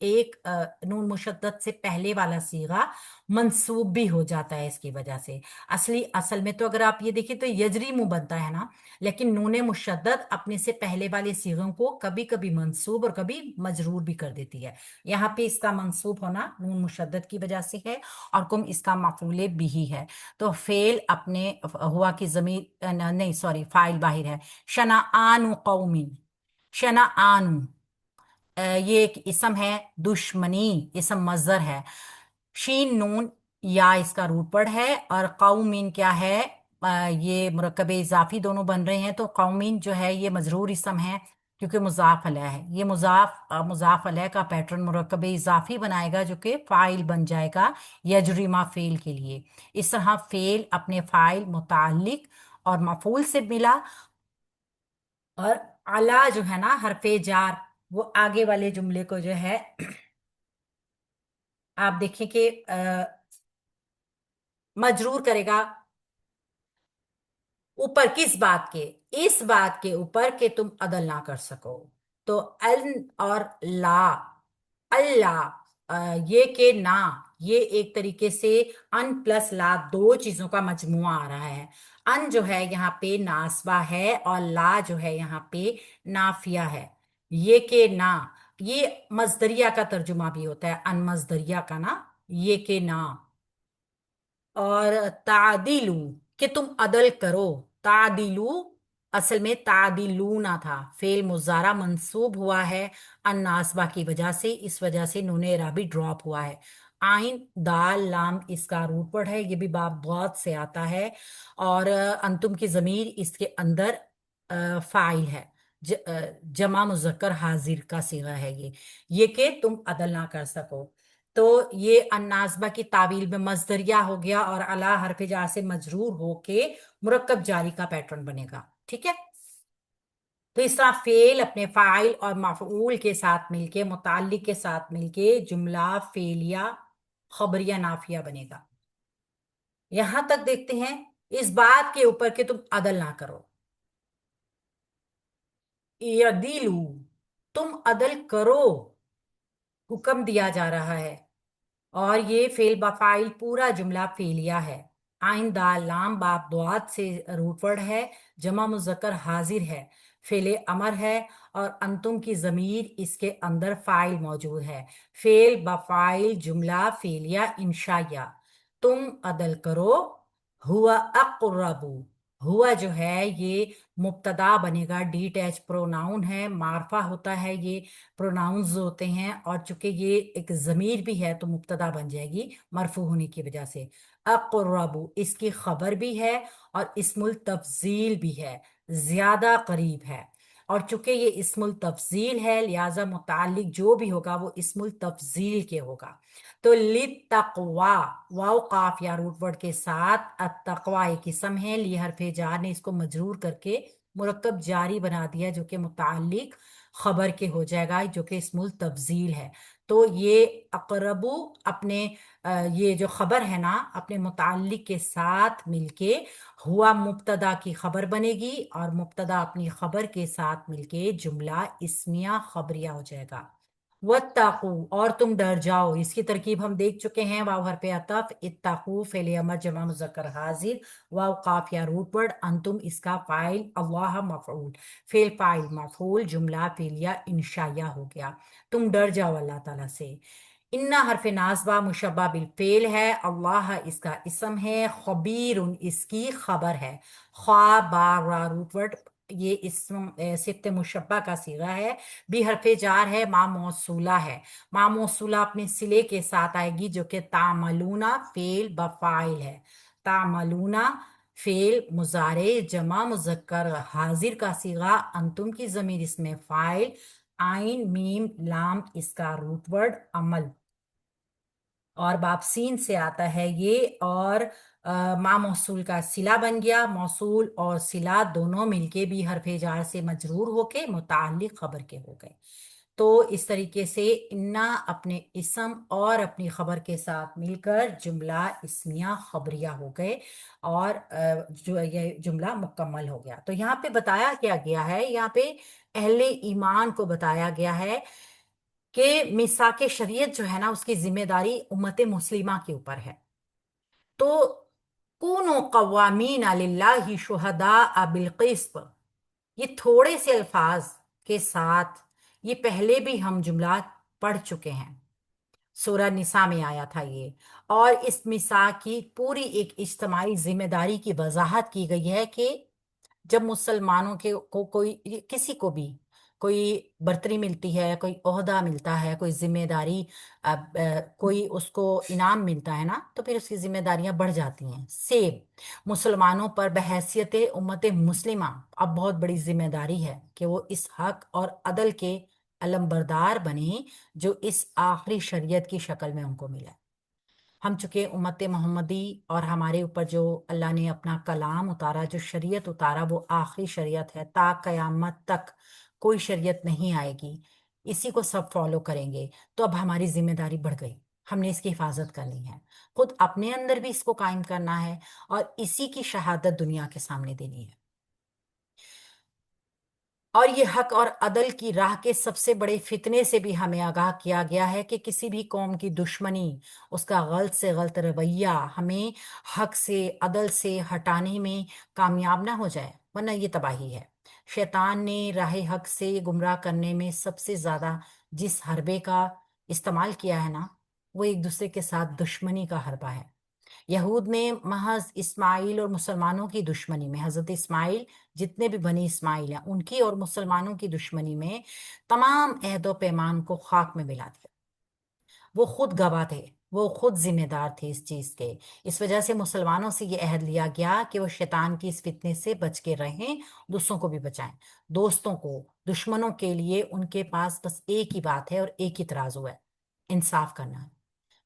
ایک نون مشدد سے پہلے والا صیغہ منصوب بھی ہو جاتا ہے اس کی وجہ سے. اصل میں تو اگر آپ یہ دیکھیں تو یجری منہ بنتا ہے نا، لیکن نون مشدد اپنے سے پہلے والے صیغوں کو کبھی کبھی منصوب اور کبھی مجرور بھی کر دیتی ہے. یہاں پہ اس کا منصوب ہونا نون مشدد کی وجہ سے ہے، اور کم اس کا مفعول بھی ہے. تو فعل اپنے ہوا کی ضمیر نہیں سوری فاعل باہر ہے. شنآن قومی، شنآن یہ ایک اسم ہے، دشمنی اسم مصدر ہے. شین نون یا اس کا روٹ پڑ ہے، اور قومین کیا ہے؟ یہ مرکب اضافی دونوں بن رہے ہیں، تو قومین جو ہے یہ مجرور اسم ہے کیونکہ مضاف الیہ ہے. یہ مضاف الیہ کا پیٹرن مرکب اضافی بنائے گا جو کہ فاعل بن جائے گا یجری ما فعل کے لیے. اس طرح فعل اپنے فاعل متعلق اور مفعول سے ملا، اور اعلی جو ہے نا حرف جار، وہ آگے والے جملے کو جو ہے آپ دیکھیں کہ مجرور کرے گا اوپر کس بات کے؟ اس بات کے اوپر کہ تم عدل نہ کر سکو. تو ان اور لا، اللہ یہ کہ نہ، یہ ایک طریقے سے ان پلس لا دو چیزوں کا مجموعہ آ رہا ہے. ان جو ہے یہاں پہ ناسبہ ہے، اور لا جو ہے یہاں پہ نافیہ ہے. یہ کہ نہ، یہ مصدریہ کا ترجمہ بھی ہوتا ہے، ان مصدریہ کا نا، یہ کہ نہ. اور تعدیلو کہ تم عدل کرو. تعدیلو اصل میں تعدیلونا تھا، فعل مضارع منصوب ہوا ہے ان ناسبہ کی وجہ سے، اس وجہ سے نون اعرابی ڈراپ ہوا ہے. آئن دال لام اس کا روٹ ورڈ ہے، یہ بھی باب بہت سے آتا ہے، اور انتم کی ضمیر اس کے اندر فاعل ہے، جمع مذکر حاضر کا صیغہ ہے یہ کہ تم عدل نہ کر سکو. تو یہ الناصبہ کی تعویل میں مصدریہ ہو گیا، اور اعلی حرف جار سے مجرور ہو کے مرکب جاری کا پیٹرن بنے گا. ٹھیک ہے؟ تو اس طرح فعل اپنے فاعل اور مفعول کے ساتھ مل کے، متعلق کے ساتھ مل کے جملہ فعلیہ خبریہ نافیہ بنے گا. یہاں تک دیکھتے ہیں اس بات کے اوپر کہ تم عدل نہ کرو. یعدلو تم عدل کرو، حکم دیا جا رہا ہے، اور یہ فعل بفاعل پورا جملہ فعلیہ ہے. آئن دال لام باب دعات سے روٹ ورڈ ہے، جمع مذکر حاضر ہے، فعل امر ہے، اور انتم کی ضمیر اس کے اندر فاعل موجود ہے. فعل بفاعل جملہ فعلیہ انشائیہ. تم عدل کرو. ہوا اقرب، ہوا جو ہے یہ مبتدا بنے گا، ڈی ٹیچ پروناؤن ہے، معرفہ ہوتا ہے، یہ پروناؤنز ہوتے ہیں، اور چونکہ یہ ایک ضمیر بھی ہے تو مبتدا بن جائے گی مرفوع ہونے کی وجہ سے. اقرب اس کی خبر بھی ہے، اور اسم التفضیل بھی ہے، زیادہ قریب ہے. اور چونکہ یہ اسم التفضیل ہے لہذا متعلق جو بھی ہوگا وہ اسم التفضیل کے ہوگا. تو للتقوا، واو قاف یا روٹ ورڈ کے ساتھ التقوا ایک اسم ہے، لی حرف جار نے اس کو مجرور کر کے مرکب جاری بنا دیا جو کہ متعلق خبر کے ہو جائے گا، جو کہ اسم التفضیل ہے. تو یہ اقربو اپنے یہ جو خبر ہے نا اپنے متعلق کے ساتھ مل کے ہوا مبتدا کی خبر بنے گی، اور مبتدا اپنی خبر کے ساتھ مل کے جملہ اسمیہ خبریہ ہو جائے گا. واتقو اور تم ڈر جاؤ، اس کی ترکیب ہم دیکھ چکے ہیں. واو حرف عطف، اتقو فعل امر جمع مذکر حاضر، واو قاف یا روٹ ورڈ، انتم اس کا فاعل، اللہ مفعول، فعل فاعل مفعول، جملہ فعلیہ انشائیہ ہو گیا. تم ڈر جاؤ اللہ تعالیٰ سے. انا حرف ناصبہ مشبہ بالفعل ہے، اللہ اس کا اسم ہے، خبیر اس کی خبر ہے. خوا با را روٹ ورڈ یہ اسم صفت مشبہ کا صیغہ ہے. بھی حرف جار ہے، ما موصولہ ہے. ما موصولہ اپنے صلے کے ساتھ آئے گی جو کہ تعملون فعل بفاعل ہے. تعملون فعل مضارع جمع مذکر حاضر کا صیغہ، انتم کی ضمیر اس میں فاعل، آئین میم لام اس کا روٹ ورڈ عمل، اور باب سین سے آتا ہے یہ، اور ما موصول کا صلہ بن گیا. موصول اور صلہ دونوں مل کے بھی حرف جار سے مجرور ہو کے متعلق خبر کے ہو گئے. تو اس طریقے سے انا اپنے اسم اور اپنی خبر کے ساتھ مل کر جملہ اسمیہ خبریہ ہو گئے، اور جو یہ جملہ مکمل ہو گیا. تو یہاں پہ بتایا کیا گیا ہے، یہاں پہ اہل ایمان کو بتایا گیا ہے کہ میثاق شریعت جو ہے نا اس کی ذمہ داری امت مسلمہ کے اوپر ہے. تو کونوا قوامین للہ شہداء بالقسط، یہ تھوڑے سے الفاظ کے ساتھ یہ پہلے بھی ہم جملات پڑھ چکے ہیں. سورہ نساء میں آیا تھا یہ. اور اس میثاق کی پوری ایک اجتماعی ذمہ داری کی وضاحت کی گئی ہے کہ جب مسلمانوں کے کو کوئی کسی کو بھی کوئی برتری ملتی ہے، کوئی عہدہ ملتا ہے، کوئی ذمہ داری، کوئی اس کو انعام ملتا ہے نا، تو پھر اس کی ذمہ داریاں بڑھ جاتی ہیں. سیب مسلمانوں پر بحیثیت امت مسلمہ اب بہت بڑی ذمہ داری ہے کہ وہ اس حق اور عدل کے علمبردار بنے جو اس آخری شریعت کی شکل میں ان کو ملا. ہم چونکہ امت محمدی اور ہمارے اوپر جو اللہ نے اپنا کلام اتارا، جو شریعت اتارا، وہ آخری شریعت ہے. تا قیامت تک کوئی شریعت نہیں آئے گی، اسی کو سب فالو کریں گے. تو اب ہماری ذمہ داری بڑھ گئی، ہم نے اس کی حفاظت کرنی ہے، خود اپنے اندر بھی اس کو قائم کرنا ہے اور اسی کی شہادت دنیا کے سامنے دینی ہے. اور یہ حق اور عدل کی راہ کے سب سے بڑے فتنے سے بھی ہمیں آگاہ کیا گیا ہے کہ کسی بھی قوم کی دشمنی، اس کا غلط سے غلط رویہ ہمیں حق سے عدل سے ہٹانے میں کامیاب نہ ہو جائے، ورنہ یہ تباہی ہے. شیطان نے راہ حق سے گمراہ کرنے میں سب سے زیادہ جس حربے کا استعمال کیا ہے نا، وہ ایک دوسرے کے ساتھ دشمنی کا حربہ ہے. یہود نے محض اسماعیل اور مسلمانوں کی دشمنی میں، حضرت اسماعیل جتنے بھی بنی اسماعیل ہیں ان کی اور مسلمانوں کی دشمنی میں تمام عہد و پیمان کو خاک میں ملا دیا. وہ خود گواہ تھے، وہ خود ذمہ دار تھے اس چیز کے. اس وجہ سے مسلمانوں سے یہ عہد لیا گیا کہ وہ شیطان کی اس فتنے سے بچ کے رہیں، دوسروں کو بھی بچائیں. دوستوں کو دشمنوں کے لیے ان کے پاس بس ایک ہی بات ہے اور ایک ہی ترازو ہے: انصاف کرنا.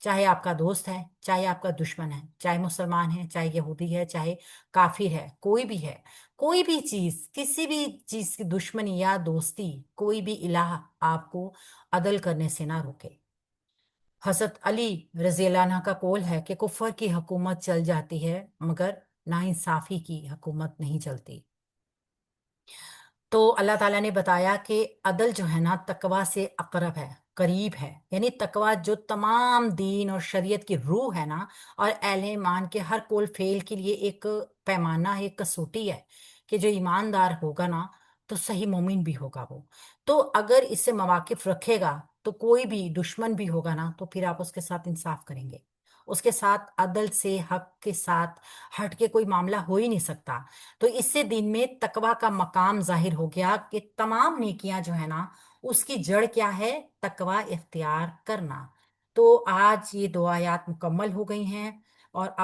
چاہے آپ کا دوست ہے، چاہے آپ کا دشمن ہے، چاہے مسلمان ہے، چاہے یہودی ہے، چاہے کافر ہے، کوئی بھی ہے، کوئی بھی چیز، کسی بھی چیز کی دشمنی یا دوستی، کوئی بھی الہ آپ کو عدل کرنے سے نہ روکے. حضرت علی رضی اللہ عنہ کا قول ہے کہ کفر کی حکومت چل جاتی ہے مگر ناانصافی کی حکومت نہیں چلتی. تو اللہ تعالیٰ نے بتایا کہ عدل جو ہے نا تقوی سے اقرب ہے، قریب ہے. یعنی تقوی جو تمام دین اور شریعت کی روح ہے نا، اور اہل ایمان کے ہر قول فعل کے لیے ایک پیمانہ ہے، ایک کسوٹی ہے کہ جو ایماندار ہوگا نا تو صحیح مومن بھی ہوگا وہ. تو اگر اس سے مواقف رکھے گا تو کوئی بھی دشمن بھی ہوگا نا تو پھر آپ اس کے ساتھ انصاف کریں گے، اس کے ساتھ عدل سے حق کے ساتھ ہٹ کے کوئی معاملہ ہو ہی نہیں سکتا. تو اس سے دین میں تقوی کا مقام ظاہر ہو گیا کہ تمام نیکیاں جو ہے نا اس کی جڑ کیا ہے؟ تقوی اختیار کرنا. تو آج یہ دو آیات مکمل ہو گئی ہیں اور